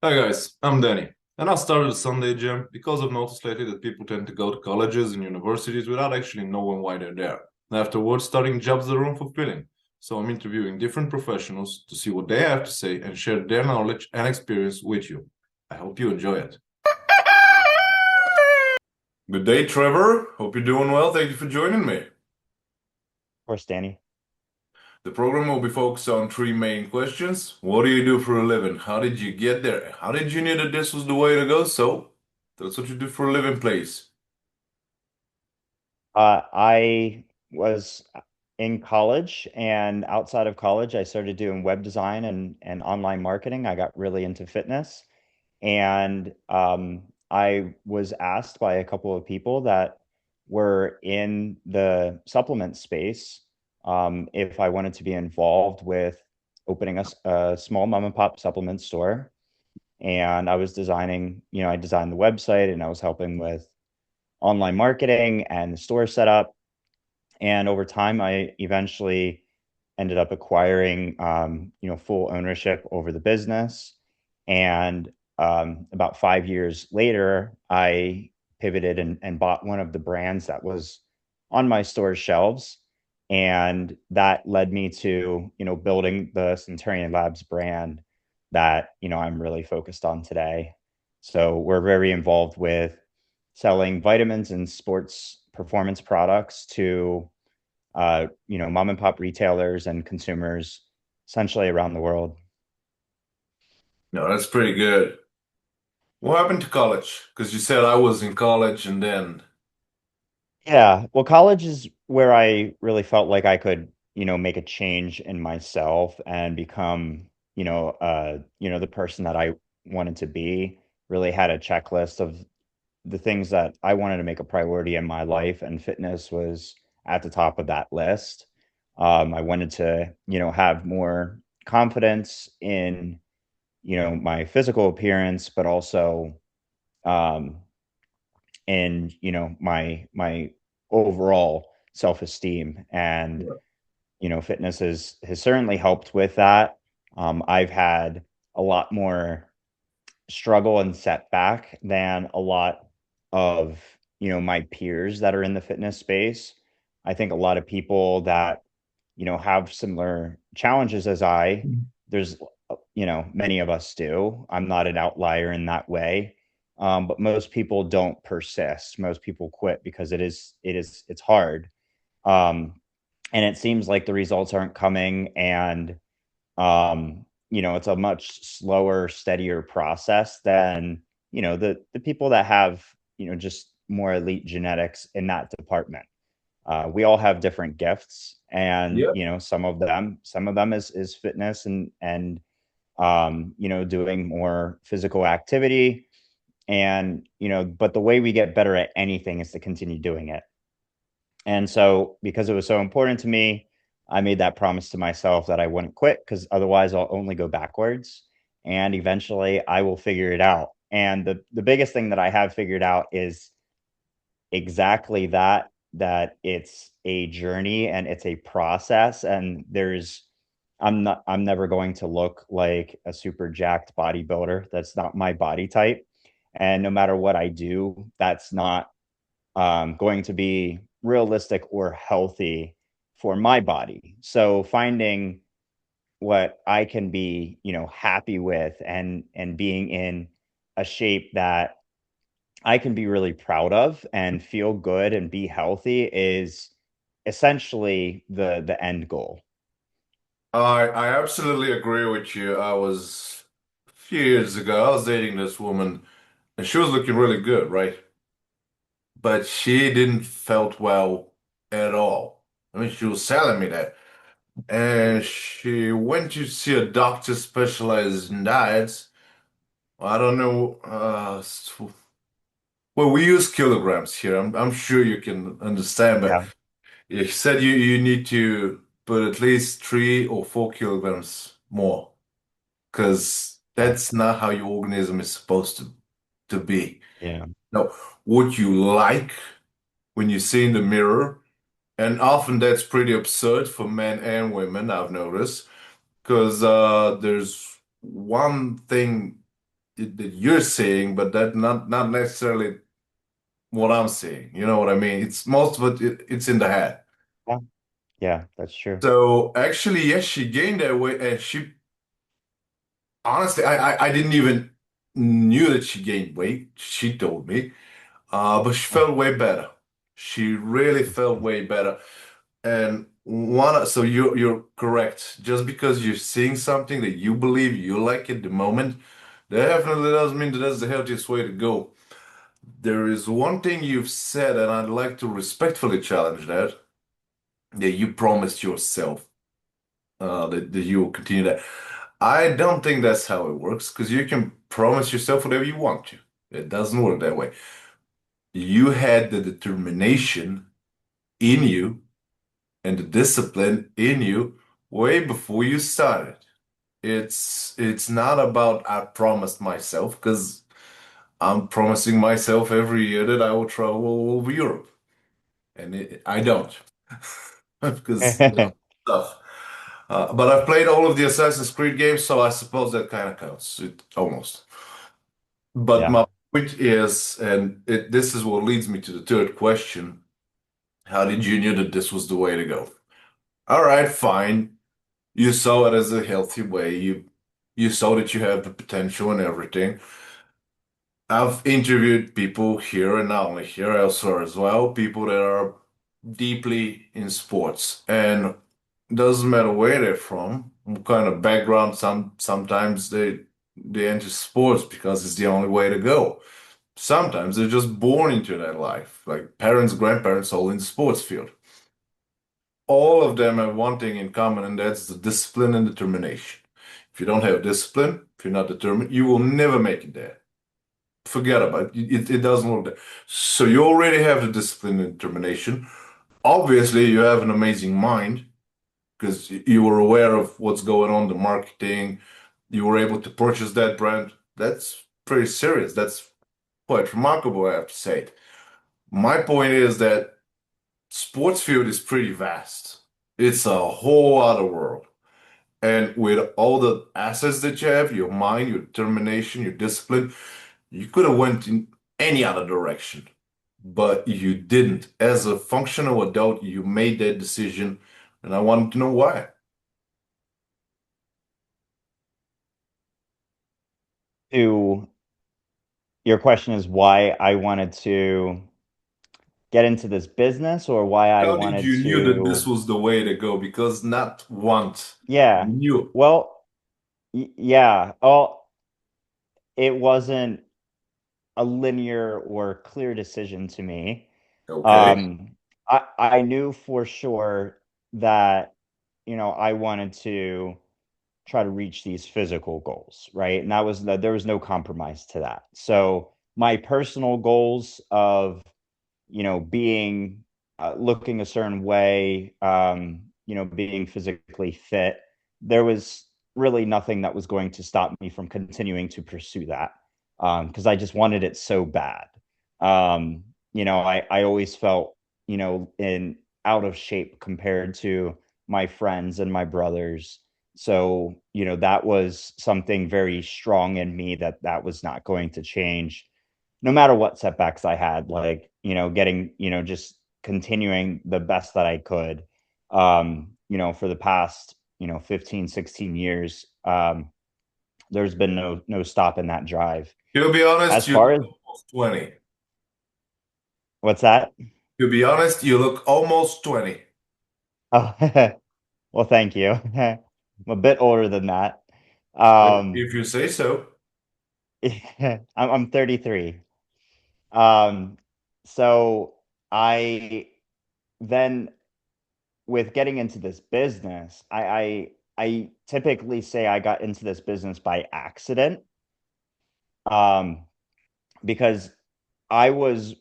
Hi guys, I'm Danny, and I started a Sunday gym because I've noticed lately that people tend to go to colleges and universities without actually knowing why they're there. And afterwards, starting jobs that are unfulfilling. So I'm interviewing different professionals to see what they have to say and share their knowledge and experience with you. I hope you enjoy it. Good day, Trevor. Hope you're doing well. Thank you for joining me. Course, Danny. The program will be focused on three main questions. What do you do for a living? How did you get there? How did you know that this was the way to go? So, that's what you do for a living, please. I was in college, and outside of college, I started doing web design and online marketing. I got really into fitness, and I was asked by a couple of people that were in the supplement space if I wanted to be involved with opening a small mom and pop supplement store. And I was designing, I designed the website and I was helping with online marketing and the store setup. And over time, I eventually ended up acquiring, full ownership over the business. And about 5 years later, I pivoted and bought one of the brands that was on my store shelves. And that led me to, building the Centurion Labs brand that, I'm really focused on today. So we're very involved with selling vitamins and sports performance products to mom and pop retailers and consumers essentially around the world. No, that's pretty good. What happened to college? Because you said I was in college and then. Yeah, well, college is where I really felt like I could, make a change in myself and become, the person that I wanted to be. Really had a checklist of the things that I wanted to make a priority in my life, and fitness was at the top of that list. I wanted to, have more confidence in, my physical appearance, but also um, in, my overall self-esteem. And, fitness has certainly helped with that. I've had a lot more struggle and setback than a lot of my peers that are in the fitness space. I think a lot of people that have similar challenges as there's many of us do. I'm not an outlier in that way. But most people don't persist. Most people quit because it's hard. Um, and it seems like the results aren't coming, and it's a much slower, steadier process than, the people that have, just more elite genetics in that department. We all have different gifts, and, Yep. some of them is fitness and doing more physical activity. And, but the way we get better at anything is to continue doing it. And so, because it was so important to me, I made that promise to myself that I wouldn't quit, because otherwise I'll only go backwards. And eventually I will figure it out. And the biggest thing that I have figured out is exactly that it's a journey and it's a process. And I'm never going to look like a super jacked bodybuilder. That's not my body type. And no matter what I do, that's not going to be realistic or healthy for my body. So finding what I can be, happy with, and being in a shape that I can be really proud of and feel good and be healthy is essentially the end goal. I absolutely agree with you. A few years ago, I was dating this woman and she was looking really good, right? But she didn't felt well at all. I mean, she was telling me that. And she went to see a doctor specialized in diets. I don't know. Well, we use kilograms here. I'm sure you can understand, but Yeah. you said you need to put at least 3 or 4 kilograms more because Yeah. that's not how your organism is supposed to be. Yeah. Now, what you like when you see in the mirror, and often that's pretty absurd for men and women, I've noticed, because there's one thing. that you're saying, but that not necessarily what I'm saying. You know what I mean? It's most of it's in the head. Yeah, yeah, that's true. So actually, yes, she gained that weight, and she honestly, I didn't even knew that she gained weight. She told me, but she felt way better. She really felt way better. And so you're correct. Just because you're seeing something that you believe you like at the moment, that definitely doesn't mean that that's the healthiest way to go. There is one thing you've said, and I'd like to respectfully challenge that you promised yourself that you will continue that. I don't think that's how it works because you can promise yourself whatever you want to. It doesn't work that way. You had the determination in you and the discipline in you way before you started. It's not about I promised myself because I'm promising myself every year that I will travel over Europe, and I don't because stuff. But I've played all of the Assassin's Creed games, so I suppose that kind of counts. It almost. But Yeah. my point is, this is what leads me to the third question: how did you know that this was the way to go? All right, fine. You saw it as a healthy way. You saw that you have the potential and everything. I've interviewed people here and not only here, elsewhere as well, people that are deeply in sports. And doesn't matter where they're from, what kind of background, sometimes they enter sports because it's the only way to go. Sometimes they're just born into that life, like parents, grandparents, all in the sports field. All of them have one thing in common, and that's the discipline and determination. If you don't have discipline, if you're not determined, you will never make it there. Forget about it. It doesn't work there. So you already have the discipline and determination. Obviously, you have an amazing mind because you were aware of what's going on, the marketing. You were able to purchase that brand. That's pretty serious. That's quite remarkable, I have to say. My point is that sports field is pretty vast. It's a whole other world. And with all the assets that you have, your mind, your determination, your discipline, you could have went in any other direction, but you didn't. As a functional adult, you made that decision, and I wanted to know why. To your question is why I wanted to get into this business or why I How did wanted you knew that this to, was the way to go? Because not once yeah. you knew. Well, yeah. Oh, it wasn't a linear or clear decision to me. Okay. I knew for sure that, I wanted to try to reach these physical goals, right? And there was no compromise to that. So my personal goals of being looking a certain way, being physically fit, there was really nothing that was going to stop me from continuing to pursue that because I just wanted it so bad. Um, I always felt, in out of shape compared to my friends and my brothers. So, that was something very strong in me that was not going to change no matter what setbacks I had, like, getting, just continuing the best that I could, for the past, 15, 16 years. There's been no stop in that drive. To be honest, As you look far as almost 20. what's that? To be honest, you look almost 20. Oh, well, thank you. I'm a bit older than that. If you say so. I'm 33. Um, so I then with getting into this business, I typically say I got into this business by accident, um, because I was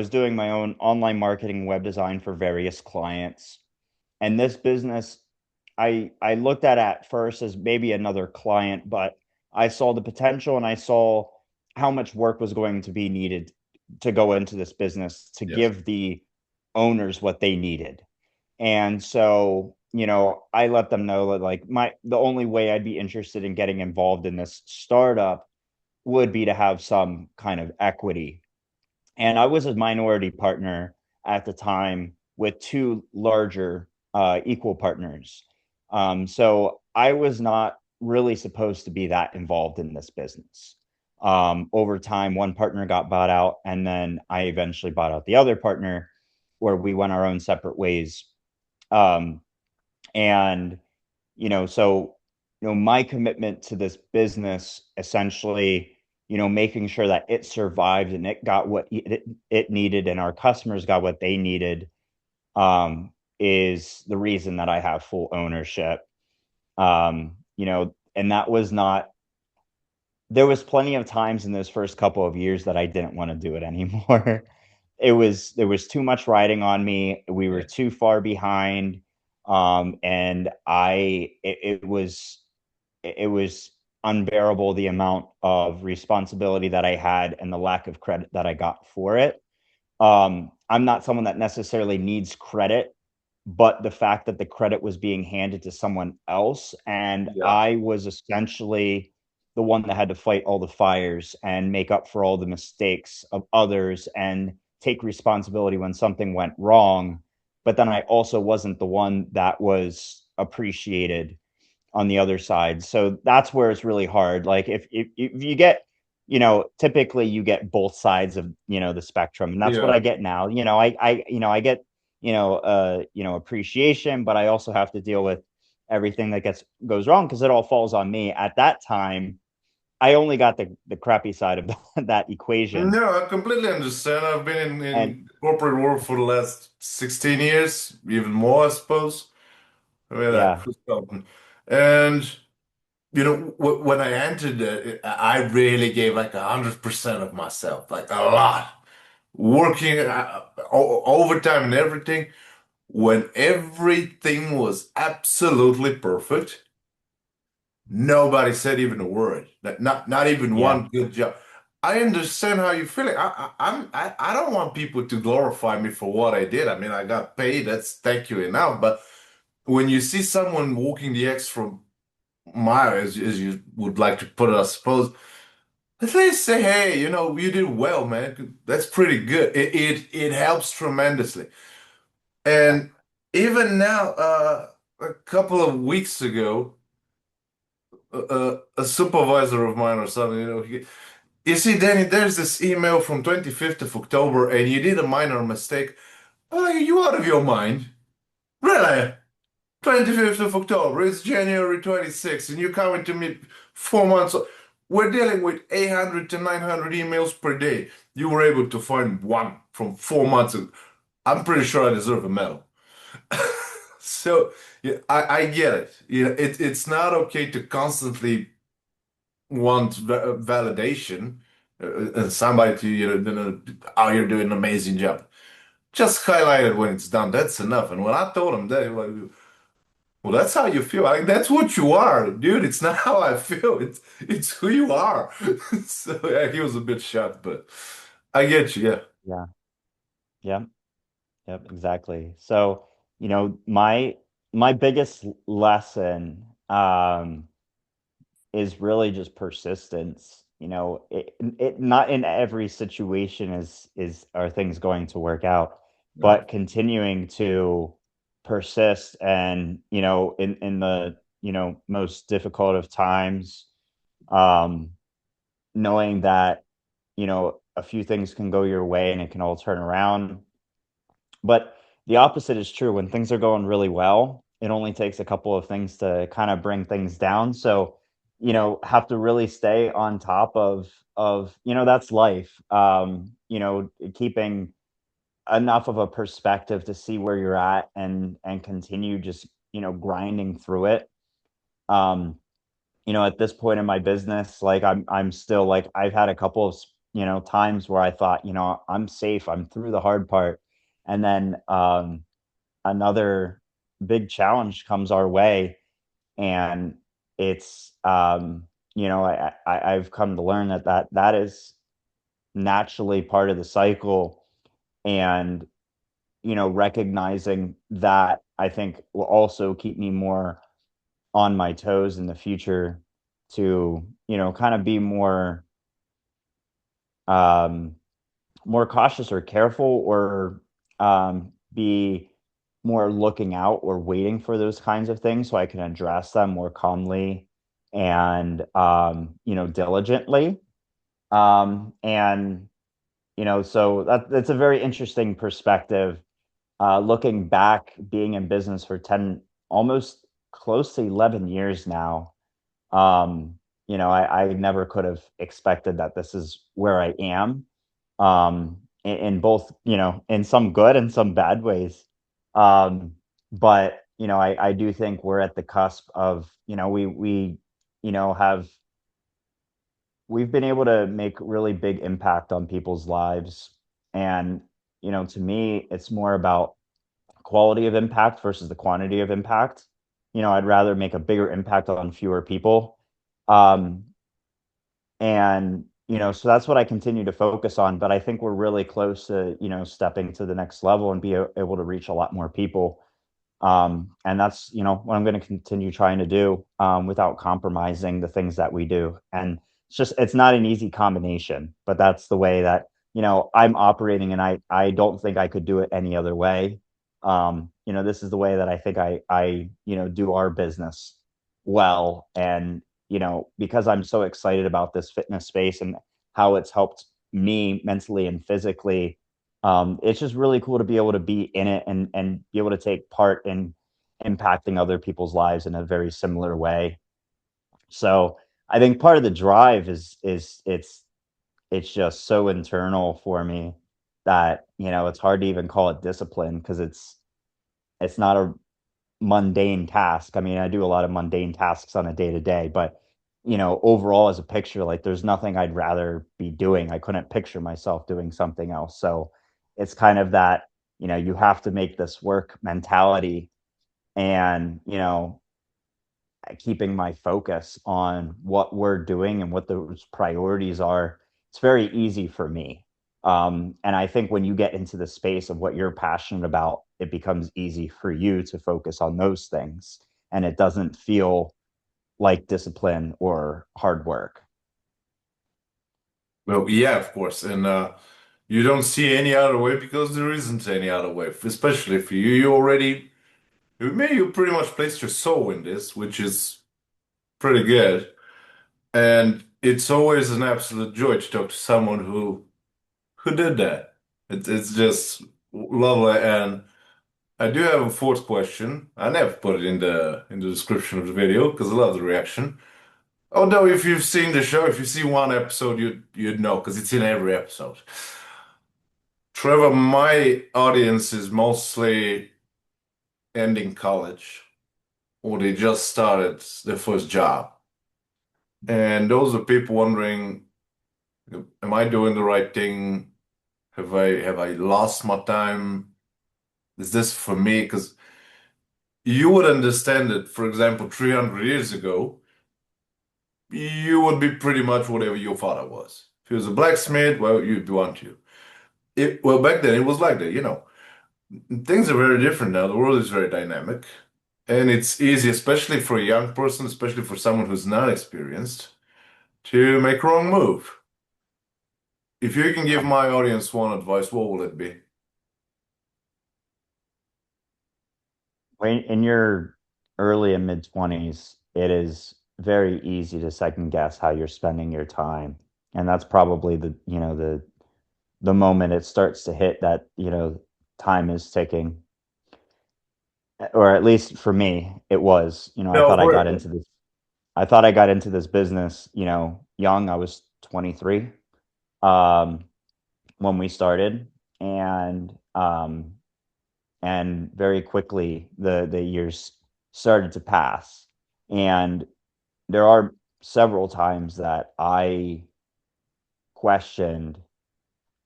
doing my own online marketing, web design for various clients, and this business, I looked at first as maybe another client, but I saw the potential and I saw how much work was going to be needed to go into this business to Yes. give the owners what they needed. And so, I let them know that like the only way I'd be interested in getting involved in this startup would be to have some kind of equity. And I was a minority partner at the time with two larger equal partners. So I was not really supposed to be that involved in this business. Over time, one partner got bought out, and then I eventually bought out the other partner, where we went our own separate ways. Um, and so my commitment to this business essentially, making sure that it survived and it got what it needed and our customers got what they needed, is the reason that I have full ownership. And that was not, there was plenty of times in those first couple of years that I didn't want to do it anymore. There was too much riding on me. We were Yeah. too far behind. And it was unbearable, the amount of responsibility that I had and the lack of credit that I got for it. I'm not someone that necessarily needs credit, but the fact that the credit was being handed to someone else, and Yeah. I was essentially the one that had to fight all the fires and make up for all the mistakes of others and take responsibility when something went wrong. But then I also wasn't the one that was appreciated on the other side. So that's where it's really hard. Like if you get, typically you get both sides of, the spectrum. And that's what Yeah. I get now. I get, appreciation, but I also have to deal with everything that goes wrong because it all falls on me. At that time, I only got the crappy side of that equation. No, I completely understand. I've been And in corporate world for the last 16 years, even more, I suppose. I mean, like yeah, consultant. And when I entered I really gave like 100% of myself, like a lot, working overtime and everything. When everything was absolutely perfect, nobody said even a word. Not even yeah, one good job. I understand how you're feeling. I don't want people to glorify me for what I did. I mean, I got paid. That's thank you enough. But when you see someone walking the extra mile, as you would like to put it, I suppose, at least say, hey, you did well, man. That's pretty good. It helps tremendously. yeah, And even now, a couple of weeks ago, a supervisor of mine or something, you see, Danny, there's this email from 25th of October, and you did a minor mistake. Oh, you out of your mind? Really? 25th of October, it's January 26th, and you're coming to me 4 months. We're dealing with 800 to 900 emails per day. You were able to find one from 4 months ago. I'm pretty sure I deserve a medal. So, yeah, I get it. It's not okay to constantly want validation and somebody to, oh, you're doing an amazing job. Just highlight it when it's done. That's enough. And when I told him that, he was like, well, that's how you feel. That's what you are, dude. It's not how I feel. It's who you are. So yeah, he was a bit shocked, but I get you. Yeah, yeah, yeah. Yep, exactly. So, my biggest lesson is really just persistence. It not in every situation is are things going to work out, no, but continuing to persist and, in the, most difficult of times, um, knowing that, a few things can go your way and it can all turn around, but the opposite is true. When things are going really well, it only takes a couple of things to kind of bring things down. So, have to really stay on top of, that's life. Keeping enough of a perspective to see where you're at and continue just, grinding through it. Um, at this point in my business, like I'm still like I've had a couple of times where I thought, I'm safe, I'm through the hard part, and then another big challenge comes our way, and it's I've come to learn that is naturally part of the cycle, and recognizing that I think will also keep me more on my toes in the future to kind of be more. um, more cautious or careful, or be more looking out or waiting for those kinds of things so I can address them more calmly and diligently. And so that's a very interesting perspective. Looking back, being in business for 10, almost close to 11 years now, I never could have expected that this is where I am, in both, in some good and some bad ways. Um, but, I do think we're at the cusp of, you know, have, we've been able to make really big impact on people's lives. And, to me, it's more about quality of impact versus the quantity of impact. I'd rather make a bigger impact on fewer people. Um, and, so that's what I continue to focus on. But I think we're really close to, stepping to the next level and be able to reach a lot more people. And that's, what I'm going to continue trying to do, without compromising the things that we do. And it's not an easy combination, but that's the way that, I'm operating, and I don't think I could do it any other way. This is the way that I think do our business well. And, because I'm so excited about this fitness space and how it's helped me mentally and physically, it's just really cool to be able to be in it and be able to take part in impacting other people's lives in a very similar way. So I think part of the drive is it's just so internal for me that, it's hard to even call it discipline, because it's not a mundane task. I mean, I do a lot of mundane tasks on a day to day, but, overall as a picture, like, there's nothing I'd rather be doing. I couldn't picture myself doing something else. So it's kind of that, you have to make this work mentality, and, keeping my focus on what we're doing and what those priorities are. It's very easy for me. And I think when you get into the space of what you're passionate about, it becomes easy for you to focus on those things. And it doesn't feel like discipline or hard work. Well, yeah, of course. And you don't see any other way because there isn't any other way, especially for you. You pretty much placed your soul in this, which is pretty good. And it's always an absolute joy to talk to someone who did that. It's just lovely. And I do have a fourth question. I never put it in the description of the video because I love the reaction. Although if you've seen the show, if you see one episode, you'd know because it's in every episode. Trevor, my audience is mostly ending college or they just started their first job. And those are people wondering, am I doing the right thing? Have I lost my time? Is this for me? Because you would understand that, for example, 300 years ago, you would be pretty much whatever your father was. If he was a blacksmith, well, you'd want to. Well, back then it was like that, you know. Things are very different now. The world is very dynamic. And it's easy, especially for a young person, especially for someone who's not experienced, to make a wrong move. If you can give my audience one advice, what will it be? When in your early and mid 20s, it is very easy to second guess how you're spending your time. And that's probably the moment it starts to hit that, time is ticking. Or at least for me, it was. No, for I thought I got into this business, young. I was 23, um, when we started, and very quickly the years started to pass, and there are several times that I questioned,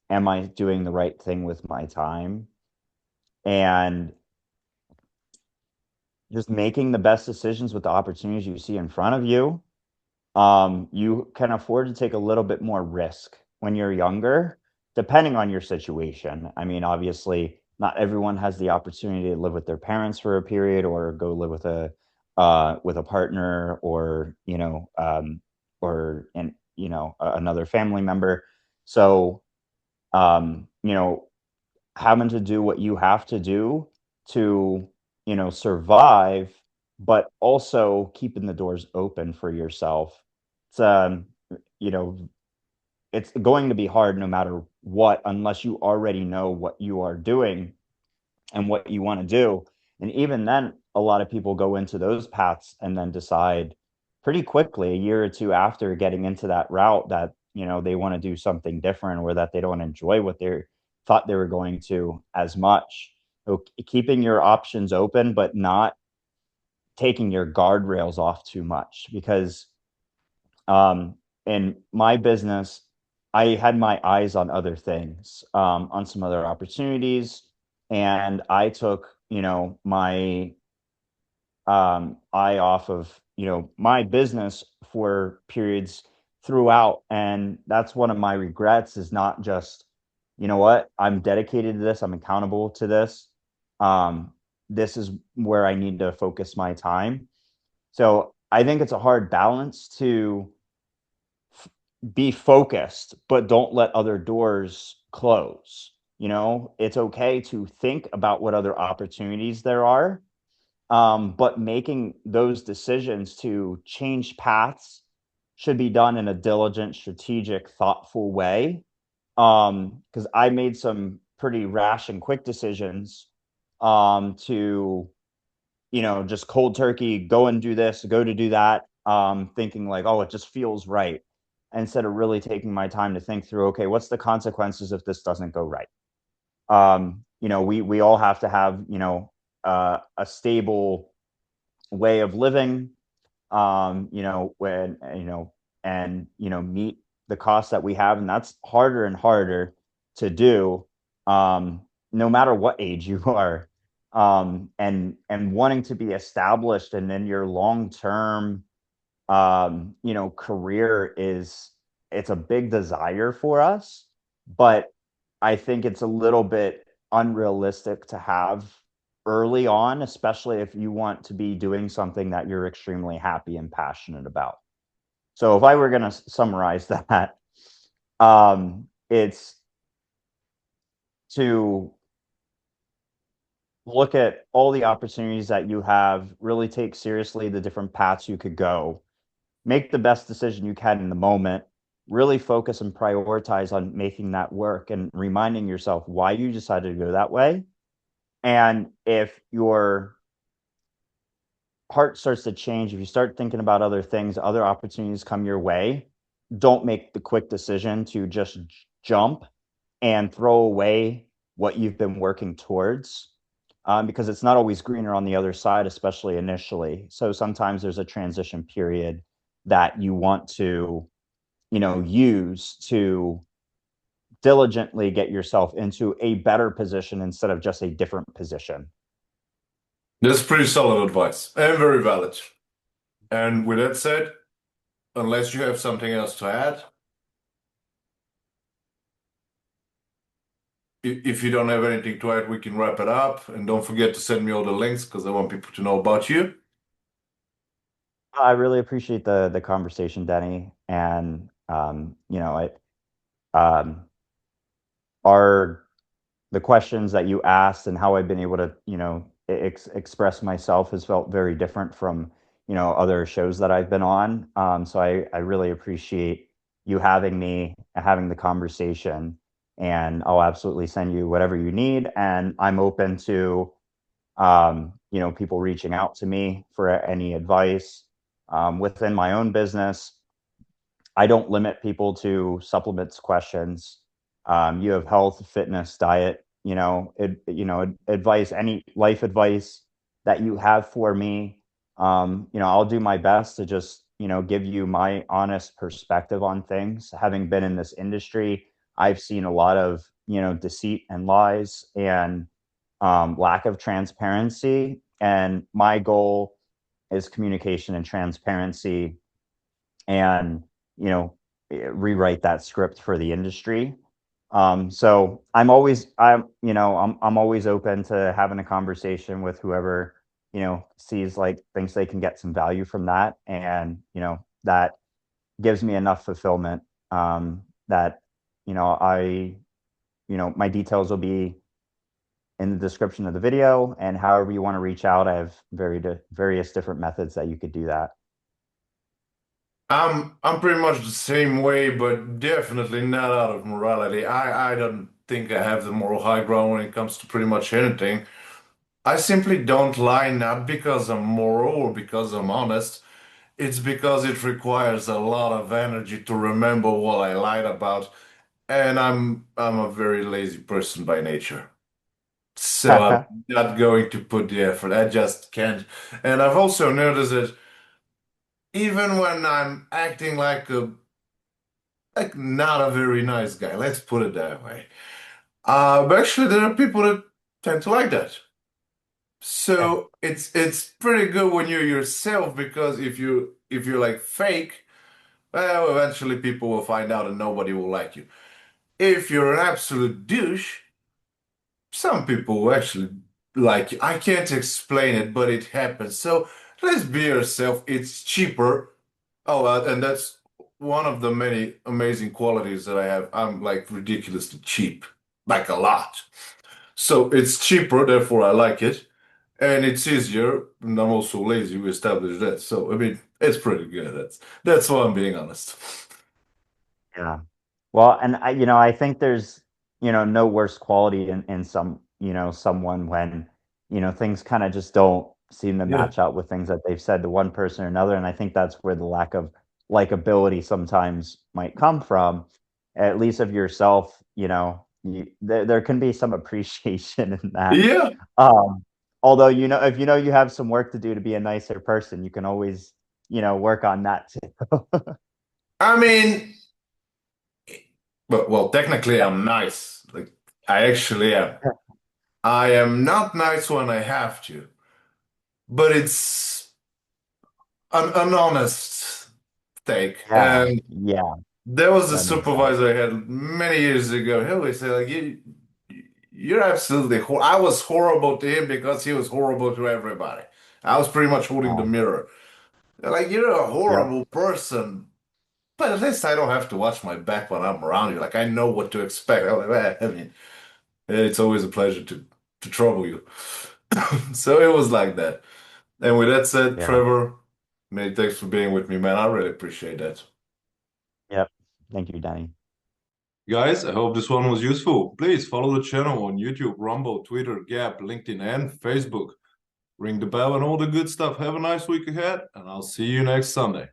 am I doing the right thing with my time? And just making the best decisions with the opportunities you see in front of you. You can afford to take a little bit more risk when you're younger, depending on your situation. I mean, obviously, not everyone has the opportunity to live with their parents for a period, or go live with a partner, or another family member. So, you know, having to do what you have to do to, survive, but also keeping the doors open for yourself. It's, you know, it's going to be hard no matter what, unless you already know what you are doing and what you want to do. And even then, a lot of people go into those paths and then decide pretty quickly, a year or two after getting into that route, that, they want to do something different, or that they don't enjoy what they thought they were going to as much. So keeping your options open, but not taking your guardrails off too much, because um, in my business, I had my eyes on other things, on some other opportunities, and I took, my eye off of, my business for periods throughout. And that's one of my regrets, is not just, what, I'm dedicated to this, I'm accountable to this. Um, this is where I need to focus my time. So I think it's a hard balance to be focused, but don't let other doors close. It's okay to think about what other opportunities there are, but making those decisions to change paths should be done in a diligent, strategic, thoughtful way. Because I made some pretty rash and quick decisions, to, just cold turkey, go and do this, go to do that, thinking like, oh, it just feels right, instead of really taking my time to think through, okay, what's the consequences if this doesn't go right? We all have to have, a stable way of living, when, and, meet the costs that we have. And that's harder and harder to do, no matter what age you are. And wanting to be established, and then your long-term, career is, it's a big desire for us, but I think it's a little bit unrealistic to have early on, especially if you want to be doing something that you're extremely happy and passionate about. So if I were going to summarize that, it's to look at all the opportunities that you have, really take seriously the different paths you could go, make the best decision you can in the moment, really focus and prioritize on making that work and reminding yourself why you decided to go that way. And if your heart starts to change, if you start thinking about other things, other opportunities come your way, don't make the quick decision to just jump and throw away what you've been working towards, because it's not always greener on the other side, especially initially. So sometimes there's a transition period that you want to, use to diligently get yourself into a better position instead of just a different position. That's pretty solid advice and very valid. And with that said, unless you have something else to add, if you don't have anything to add, we can wrap it up. And don't forget to send me all the links because I want people to know about you. I really appreciate the conversation, Denny, and it um, are the questions that you asked and how I've been able to, express myself has felt very different from, other shows that I've been on. So I really appreciate you having me, having the conversation, and I'll absolutely send you whatever you need. And I'm open to, people reaching out to me for any advice, within my own business. I don't limit people to supplements questions. You have health, fitness, diet, advice, any life advice that you have for me. I'll do my best to just, give you my honest perspective on things. Having been in this industry, I've seen a lot of, deceit and lies, and lack of transparency. And my goal is communication and transparency, and, rewrite that script for the industry. So I'm always open to having a conversation with whoever, sees, like, thinks they can get some value from that. And, that gives me enough fulfillment, that, my details will be in the description of the video, and however you want to reach out, I have various different methods that you could do that. I'm pretty much the same way, but definitely not out of morality. I don't think I have the moral high ground when it comes to pretty much anything. I simply don't lie, not because I'm moral or because I'm honest. It's because it requires a lot of energy to remember what I lied about, and I'm a very lazy person by nature. So I'm not going to put the effort. I just can't. And I've also noticed that even when I'm acting like not a very nice guy, let's put it that way. But actually there are people that tend to like that. Yeah. So it's pretty good when you're yourself because if you're like fake, well, eventually people will find out and nobody will like you. If you're an absolute douche, some people will actually like you. I can't explain it, but it happens. So let's be yourself. It's cheaper. Oh, and that's one of the many amazing qualities that I have. I'm like ridiculously cheap, like a lot. So it's cheaper, therefore I like it. And it's easier, and I'm also lazy. We established that. So I mean, it's pretty good. That's why I'm being honest. Yeah. Well, and I think there's, no worse quality in someone when, things kind of just don't seem to Yeah. match up with things that they've said to one person or another. And I think that's where the lack of likability sometimes might come from, at least of yourself, there can be some appreciation in that. Yeah. Um, Although, if you have some work to do to be a nicer person, you can always, work on that too. I mean, but well, technically I'm nice. Like I actually am. I am not nice when I have to, but it's an honest take. Yeah, And yeah, there was a that makes sense. supervisor I had many years ago. He always said, like, you're absolutely hor I was horrible to him because he was horrible to everybody. I was pretty much holding the Yeah, mirror. They're like, you're a yep, horrible person, but at least I don't have to watch my back when I'm around you. Like, I know what to expect. I'm like, I mean, it's always a pleasure to trouble you. So it was like that. And with that said, yeah, Trevor, many thanks for being with me, man. I really appreciate that. yep. Thank you, Danny. Guys, I hope this one was useful. Please follow the channel on YouTube, Rumble, Twitter, Gap, LinkedIn, and Facebook. Ring the bell and all the good stuff. Have a nice week ahead, and I'll see you next Sunday.